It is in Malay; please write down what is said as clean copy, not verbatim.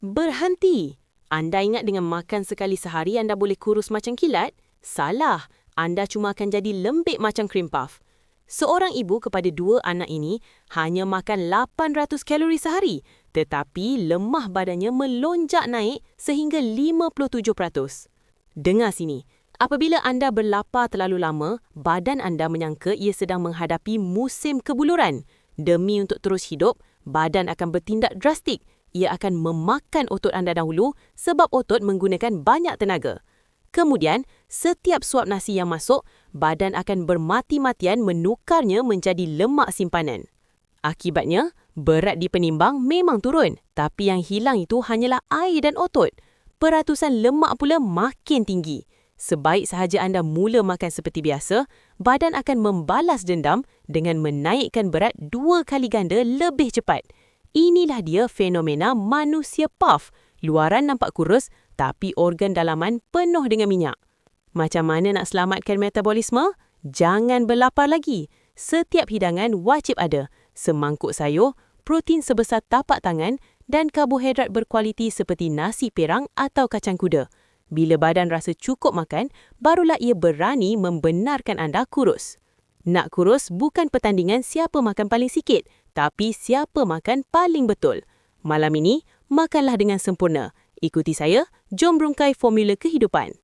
Berhenti! Anda ingat dengan makan sekali sehari anda boleh kurus macam kilat? Salah! Anda cuma akan jadi lembik macam krim puff. Seorang ibu kepada 2 anak ini hanya makan 800 kalori sehari, tetapi lemah badannya melonjak naik sehingga 57%. Dengar sini, apabila anda berlapar terlalu lama, badan anda menyangka ia sedang menghadapi musim kebuluran. Demi untuk terus hidup, badan akan bertindak drastik. Ia akan memakan otot anda dahulu sebab otot menggunakan banyak tenaga. Kemudian, setiap suap nasi yang masuk, badan akan bermati-matian menukarnya menjadi lemak simpanan. Akibatnya, berat di penimbang memang turun, tapi yang hilang itu hanyalah air dan otot. Peratusan lemak pula makin tinggi. Sebaik sahaja anda mula makan seperti biasa, badan akan membalas dendam dengan menaikkan berat 2 kali ganda lebih cepat. Inilah dia fenomena manusia puff. Luaran nampak kurus, tapi organ dalaman penuh dengan minyak. Macam mana nak selamatkan metabolisme? Jangan berlapar lagi. Setiap hidangan wajib ada semangkuk sayur, protein sebesar tapak tangan dan karbohidrat berkualiti seperti nasi perang atau kacang kuda. Bila badan rasa cukup makan, barulah ia berani membenarkan anda kurus. Nak kurus bukan pertandingan siapa makan paling sikit, tapi siapa makan paling betul. Malam ini, makanlah dengan sempurna. Ikuti saya, jom rungkai formula kehidupan.